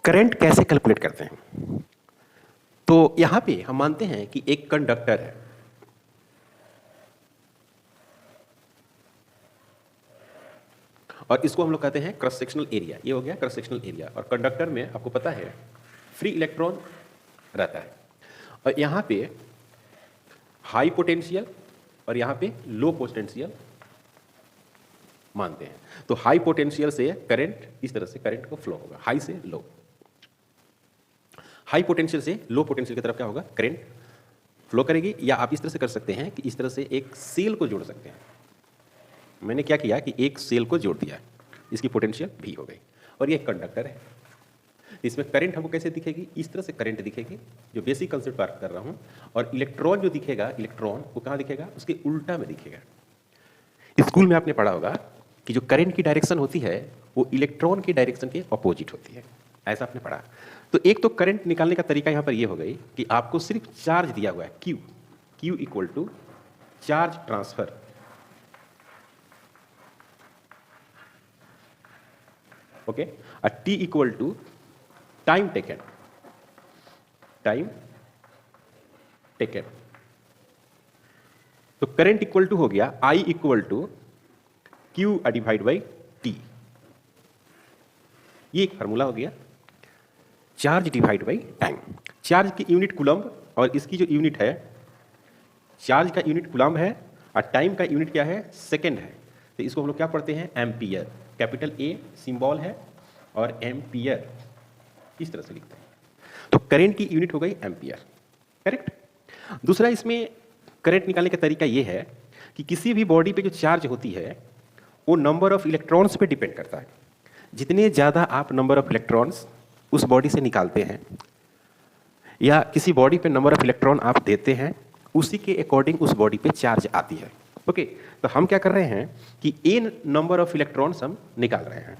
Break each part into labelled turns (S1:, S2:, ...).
S1: Current कैसे calculate करते हैं? तो यहां पे हम मानते हैं कि एक कंडक्टर है, और इसको हम लोग कहते हैं क्रॉस सेक्शनल एरिया। ये हो गया क्रॉस सेक्शनल एरिया। और कंडक्टर में आपको पता है फ्री इलेक्ट्रॉन रहता है, और यहां पे हाई पोटेंशियल और यहां पे लो पोटेंशियल मानते हैं। तो हाई पोटेंशियल से करंट, इस तरह से करंट को फ्लो होगा, हाई से लो। हाई पोटेंशियल से लो पोटेंशियल की तरफ क्या होगा, करंट फ्लो करेगी। या आप इस तरह से कर सकते हैं कि इस तरह से एक सेल को जोड़ सकते हैं। मैंने क्या किया कि एक सेल को जोड़ दिया, इसकी पोटेंशियल भी हो गई, और ये एक कंडक्टर है। इसमें करंट हमको कैसे दिखेगी, इस तरह से करंट दिखेगी, जो बेसिक कंसेप्ट बात कर रहा हूं। और इलेक्ट्रॉन जो दिखेगा, इलेक्ट्रॉन वो कहां दिखेगा, उसके उल्टा में दिखेगा। स्कूल में आपने पढ़ा होगा कि जो करंट की डायरेक्शन होती है वो इलेक्ट्रॉन की डायरेक्शन के अपोजिट होती है, ऐसा आपने पढ़ा। तो एक तो करंट निकालने का तरीका यहां पर ये हो गई कि आपको सिर्फ चार्ज दिया हुआ है Q, Q equal to charge transfer. Okay, और T equal to time taken, time taken. तो करंट इक्वल टू हो गया I equal to Q divide by T। ये एक फार्मूला हो गया, charge divide by time. Charge की यूनिट कूलम्ब, और इसकी जो यूनिट है, चार्ज का यूनिट कूलम्ब है और टाइम का यूनिट क्या है, सेकंड है। तो इसको हम लोग क्या पढ़ते हैं, एम्पियर। कैपिटल A सिंबल है और एम्पियर इस तरह से लिखते हैं। तो करंट की यूनिट हो गई एम्पियर, करेक्ट। दूसरा, इसमें करंट निकालने का तरीका यह है कि किसी भी बॉडी पे जो चार्ज होती है वो नंबर ऑफ इलेक्ट्रॉन्स पे डिपेंड करता है। जितने ज़्यादा आप नंबर ऑफ इलेक्ट्रॉन्स उस बॉडी से निकालते हैं, या किसी बॉडी पे नंबर ऑफ इलेक्ट्रॉन आप देते हैं, उसी के अकॉर्डिंग उस बॉडी पे चार्ज आती है। ओके, तो हम क्या कर रहे हैं कि n नंबर ऑफ इलेक्ट्रॉन्स हम निकाल रहे हैं,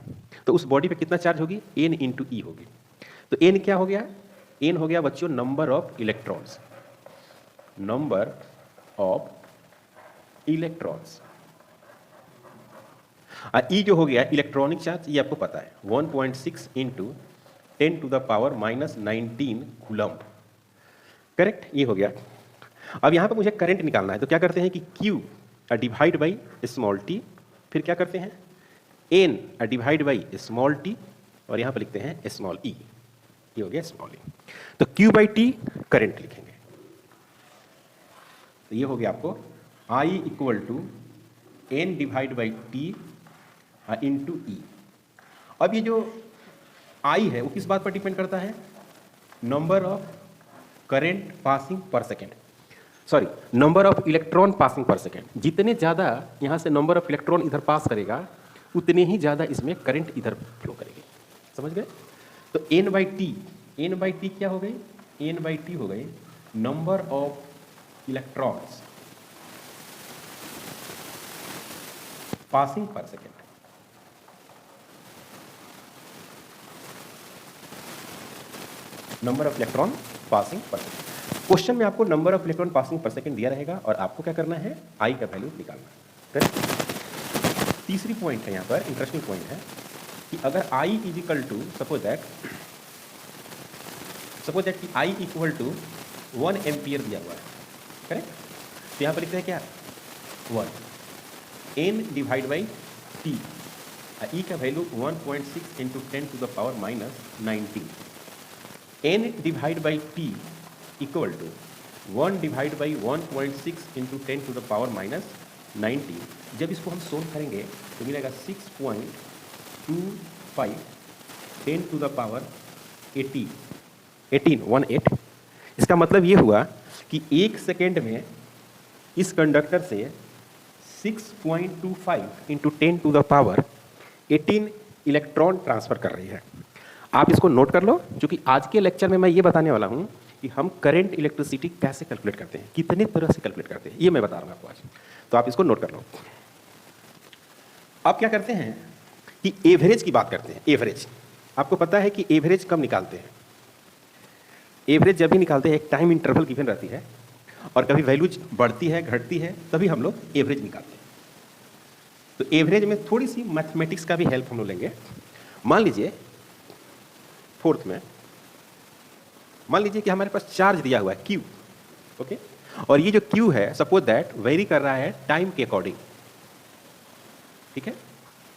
S1: तो उस बॉडी पे कितना चार्ज होगी, n इंटू ई होगी। तो n क्या हो गया, n हो गया बच्चों number of electrons, number of electrons. E जो हो गया इलेक्ट्रॉनिक चार्ज, ये आपको पता है 1.6 into 10 to the power minus 19 coulomb, correct. ये हो गया। अब यहां पर मुझे करंट निकालना है, तो क्या करते हैं कि Q divide by small t, फिर क्या करते हैं N divide by small t, और यहां पर लिखते हैं स्मॉल e। ये हो गया स्मॉल e। तो Q बाई t करंट लिखेंगे। तो ये हो गया आपको I equal to N divide by t into e. अब ये जो I है वो किस बात पर डिपेंड करता है, नंबर ऑफ करंट पासिंग पर second, sorry number of electron passing पर सेकेंड। जितने ज़्यादा यहाँ से नंबर ऑफ इलेक्ट्रॉन इधर पास करेगा, उतने ही ज़्यादा इसमें करंट इधर फ्लो करेगी। समझ गए? तो n बाई टी क्या हो गई, n बाई टी हो गई नंबर ऑफ इलेक्ट्रॉन्स पासिंग पर second. Number of electron passing पर सेकेंड। क्वेश्चन में आपको नंबर ऑफ इलेक्ट्रॉन पासिंग पर सेकेंड दिया रहेगा, और आपको क्या करना है, आई का वैल्यू निकालना है। करेक्ट। तीसरी पॉइंट है यहाँ पर, इंटरेस्टिंग पॉइंट है कि अगर I is equal to suppose that कि आई इक्वल टू 1 एम्पियर दिया हुआ है, करेक्ट। तो यहाँ पर लिखते हैं क्या, 1 n divide by T, e का value 1.6 into 10 to the power minus 19। n divide by T equal to 1 divide by 1.6 into 10 to the power minus 19। जब इसको हम सोल्व करेंगे तो मिलेगा 6.25 10 टू द पावर 18। इसका मतलब ये हुआ कि एक सेकेंड में इस कंडक्टर से 6.25 into 10 to the power 18 electron transfer कर रही है। आप इसको नोट कर लो, क्योंकि आज के लेक्चर में मैं ये बताने वाला हूं कि हम करंट इलेक्ट्रिसिटी कैसे कैलकुलेट करते हैं, कितने तरह से कैलकुलेट करते हैं, ये मैं बता रहा हूं आपको आज। तो आप इसको नोट कर लो। अब क्या करते हैं कि एवरेज की बात करते हैं। एवरेज आपको पता है कि एवरेज कब निकालते हैं, एवरेज जब भी निकालते हैं एक टाइम इंटरवल गिवन रहती है, और कभी वैल्यूज बढ़ती है घटती है, तभी हम लोग एवरेज निकालते हैं। तो एवरेज में थोड़ी सी मैथमेटिक्स का भी हेल्प हम लोग लेंगे। मान लीजिए फोर्थ में मान लीजिए कि हमारे पास चार्ज दिया हुआ है क्यू, ओके, और ये जो क्यू है सपोज दैट वेरी कर रहा है टाइम के अकॉर्डिंग, ठीक है,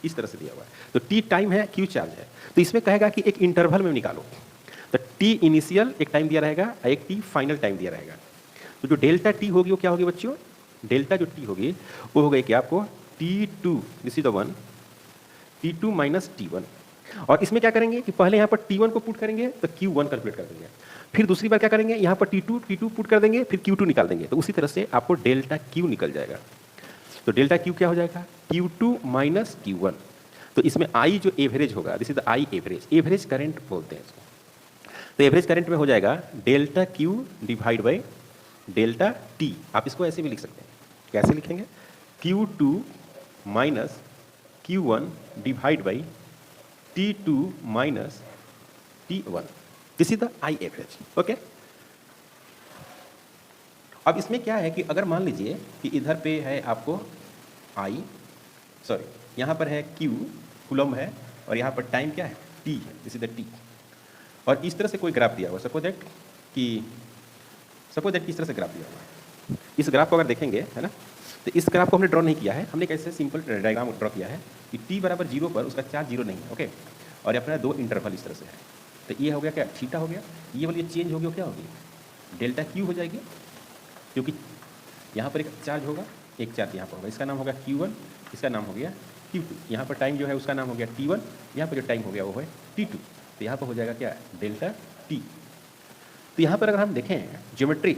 S1: इस तरह से दिया हुआ है। तो टी टाइम है, क्यू चार्ज है, तो इसमें कहेगा कि एक इंटरवल में निकालो। तो टी इनिशियल एक टाइम दिया रहेगा, एक टी फाइनल टाइम दिया रहेगा। तो जो डेल्टा टी होगी वो क्या होगी बच्चों, डेल्टा जो टी होगी वो हो गई कि आपको T2, this is the one, T2 minus T1। और इसमें क्या करेंगे कि पहले यहाँ पर T1 को पुट करेंगे तो Q1 कैलकुलेट कर देंगे, फिर दूसरी बार क्या करेंगे यहाँ पर T2 पुट कर देंगे, फिर Q2 निकाल देंगे, तो उसी तरह से आपको डेल्टा Q निकल जाएगा। तो डेल्टा Q क्या हो जाएगा, Q2 माइनस Q1। तो इसमें I जो एवरेज होगा, this is the I average, average current बोलते हैं इसको। तो एवरेज करंट में हो जाएगा delta Q divide by delta T। आप इसको ऐसे भी लिख सकते हैं, कैसे लिखेंगे, Q2 minus Q1 divide by T2 minus T1, this is the I average, okay. अब इसमें क्या है कि अगर मान लीजिए कि इधर पे है आपको यहाँ पर है Q कूलम है, और यहाँ पर टाइम क्या है T है, दिस इज द T, और इस तरह से कोई ग्राफ दिया हुआ, सपोज दैट इस तरह से ग्राफ दिया हुआ है। इस ग्राफ को अगर देखेंगे, है ना, तो इस ग्राफ को हमने ड्रॉ नहीं किया है, हमने कैसे सिंपल डायग्राम ड्रॉ किया है कि t बराबर 0 पर उसका चार्ज 0 नहीं है, ओके, और अपना दो इंटरवल इस तरह से है। तो ये हो गया क्या, थीटा हो गया, ये वाली चेंज हो गया, क्या होगी, डेल्टा Q हो जाएगी, क्योंकि यहाँ पर एक चार्ज होगा, एक चार्ज यहाँ पर होगा, इसका नाम होगा Q1, इसका नाम हो गया Q2, यहाँ पर टाइम जो है उसका नाम हो गया T1, यहाँ पर जो टाइम हो गया वो है T2, तो यहाँ पर हो जाएगा क्या, डेल्टा T। तो यहाँ पर अगर हम देखें ज्योमेट्री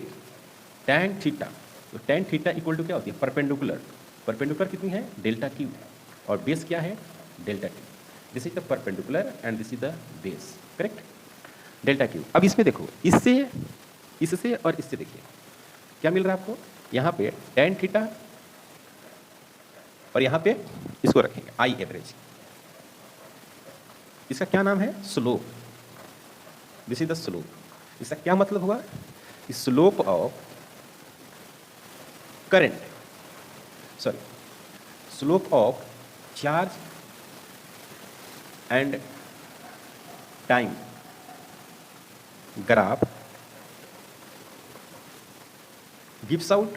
S1: tan थीटा, तो tan थीटा इक्वल टू क्या होती है, परपेंडिकुलर, परपेंडिकुलर कितनी है, डेल्टा Q, और बेस क्या है, delta T। This is the perpendicular and this is the base, correct, delta Q। अब इसमें देखो, इससे और इससे देखिए क्या मिल रहा है आपको, यहाँ पे tan थीटा और यहाँ पे इसको रखेंगे I एवरेज, इसका क्या नाम है, slope, this is the slope. इसका क्या मतलब हुआ, slope of current, slope of charge and time graph gives out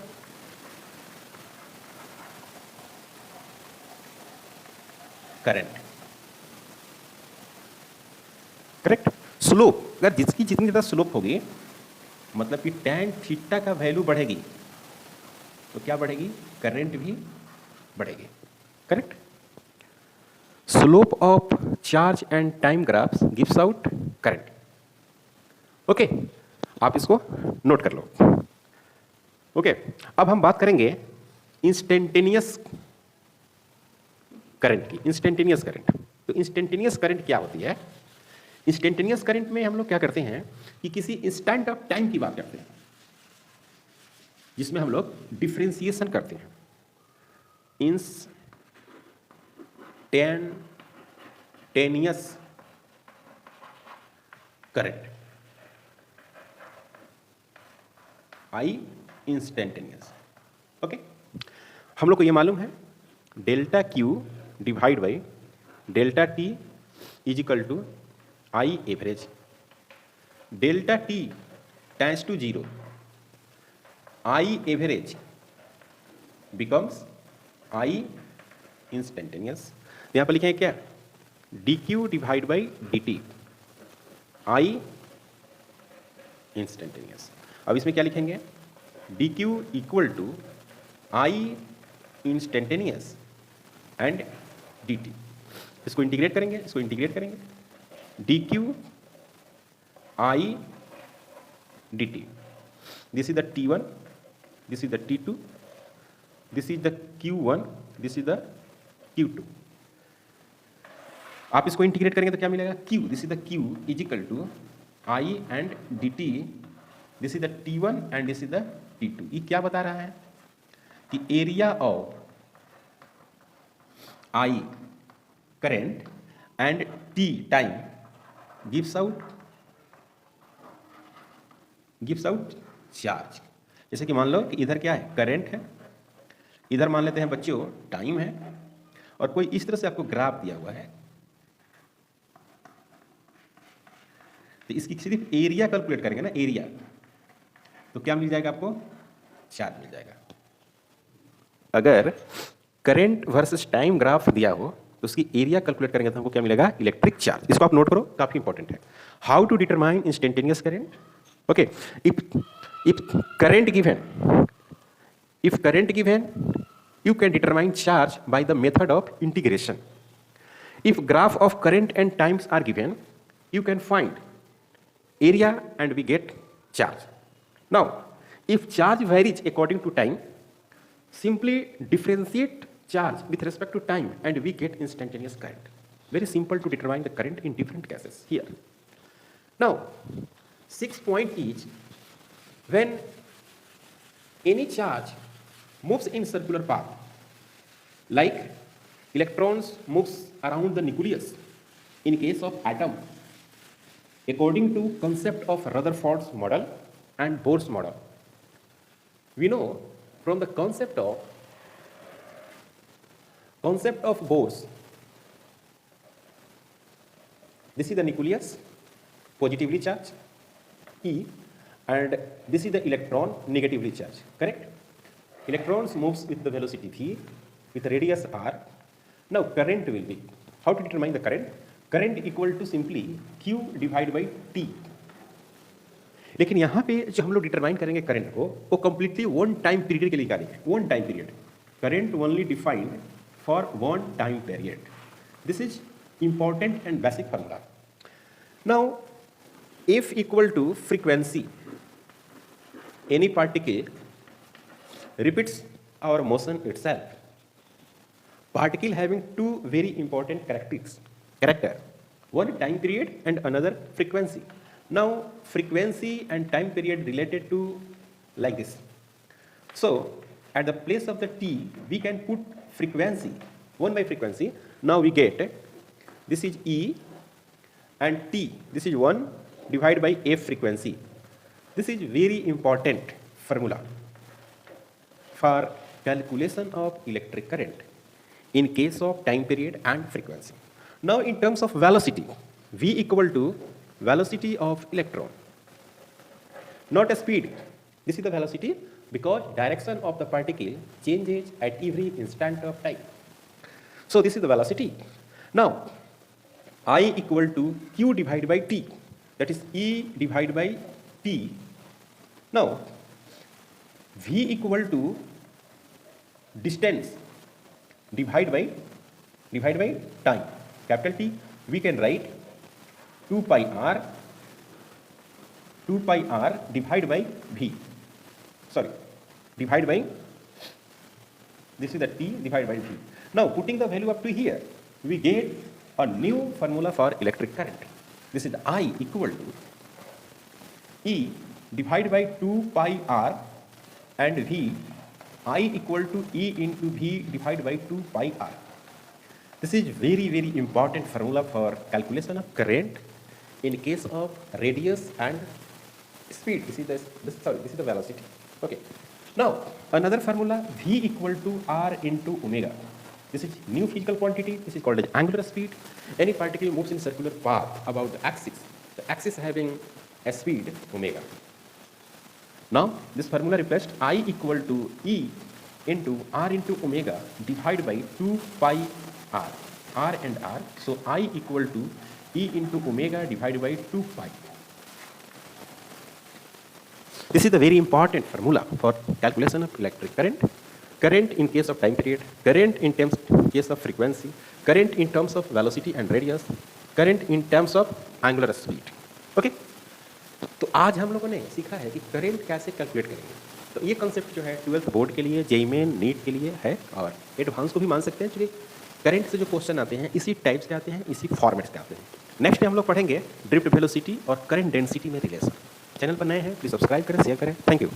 S1: current, correct. Slope, अगर जिसकी जितनी ज़्यादा स्लोप होगी, मतलब कि tan थीटा का वैल्यू बढ़ेगी तो क्या बढ़ेगी, करंट भी बढ़ेगी, correct. Slope of charge and time graphs gives out current, okay, आप इसको नोट कर लो, ओके। अब हम बात करेंगे इंस्टेंटेनियस करंट की, इंस्टेंटेनियस करंट। तो इंस्टेंटेनियस करंट क्या होती है, इंस्टेंटेनियस करंट में हम लोग क्या करते हैं कि किसी इंस्टेंट ऑफ टाइम की बात करते हैं, जिसमें हम लोग डिफरेंशिएशन करते हैं, instantaneous current, I instantaneous, okay. हम लोग को ये मालूम है delta Q divide by delta T is equal to I average, delta T tends to 0, I average becomes I instantaneous. यहाँ पर लिखे हैं क्या, dq divide by dt, I instantaneous. अब इसमें क्या लिखेंगे, dq equal to I instantaneous and dt। इसको इंटीग्रेट करेंगे, dq I dt, this is the T1, this is the T2, this is the Q1, this is the Q2। आप इसको integrate करेंगे तो क्या मिलेगा, Q, this is the Q is equal to I and dt, this is the T1 and this is the T2। ये क्या बता रहा है कि area of I current and T time gives out charge. जैसे कि मान लो कि इधर क्या है, करंट है, इधर मान लेते हैं बच्चों टाइम है, और कोई इस तरह से आपको ग्राफ दिया हुआ है, तो इसकी सिर्फ एरिया कैलकुलेट करेंगे ना, एरिया, तो क्या मिल जाएगा आपको? चार्ज मिल जाएगा। अगर करंट वर्सेस टाइम ग्राफ दिया हो तो उसकी एरिया कैलकुलेट करेंगे तो हमको क्या मिलेगा? Electric charge. इसको आप नोट करो, काफी इंपॉर्टेंट है। How to determine instantaneous current? Okay, if current given you can determine charge by the method of integration. If graph of current and times are given, you can find area and we get charge. Now, if charge varies according to time, simply differentiate charge with respect to time and we get instantaneous current. Very simple to determine the current in different cases here. Now, 6 point is when any charge moves in circular path, like electrons moves around the nucleus in case of atom, according to concept of Rutherford's model and Bohr's model. We know from the concept of Bohr's, this is the nucleus, positively charged, E, and this is the electron, negatively charged, correct? Electrons moves with the velocity v, with radius r. Now current will be, how to determine the current? Current equal to simply q divided by t. लेकिन यहाँ पे जो हम लोग determine करेंगे current को, वो completely one time period के लिए निकालेंगे। One time period, current only defined for one time period. This is important and basic formula. Now F equal to frequency, any particle repeats our motion itself. Particle having two very important character, one time period and another frequency. Now frequency and time period related to like this. So at the place of the t we can put frequency, 1 by frequency. Now we get this is E and t, this is 1 divided by f frequency. This is very important formula for calculation of electric current in case of time period and frequency. Now in terms of velocity, v equal to velocity of electron, not a speed. This is the velocity because direction of the particle changes at every instant of time. So this is the velocity. Now I equal to q divided by t, that is E divided by T. Now V equal to distance divided by time, capital T. We can write 2 pi r divided by V. Sorry, divided by, this is the T divided by V. Now putting the value up to here, we get a new formula for electric current. This is I equal to E divided by 2 pi r and V, I equal to E into V divided by 2 pi r. This is very, very important formula for calculation of current in case of radius and speed. This is the velocity. Okay. Now another formula, V equal to R into omega. This is new physical quantity. This is called as angular speed. Any particle moves in circular path about the axis having a speed omega. Now this formula replaced I equal to E into R into omega divided by 2 pi r, r and r. So I equal to E into omega divided by 2 pi. This is the very important formula for calculation of electric current. Current in case of time period, current in case of frequency, current in terms of velocity and radius, current in terms of angular speed. Okay? तो आज हम लोगों ने सीखा है कि current कैसे calculate करेंगे। तो ये कंसेप्ट जो है 12th बोर्ड के लिए, जेईई मेन, नीट के लिए है और एडवांस को भी मान सकते हैं। चलिए करंट से जो क्वेश्चन आते हैं इसी टाइप से आते हैं, इसी फॉर्मेट से आते हैं। नेक्स्ट हम लोग पढ़ेंगे ड्रिफ्ट वेलोसिटी और करंट डेंसिटी में रिलेशन। चैनल पर नए हैं प्लीज सब्सक्राइब करें, शेयर करें। Thank you.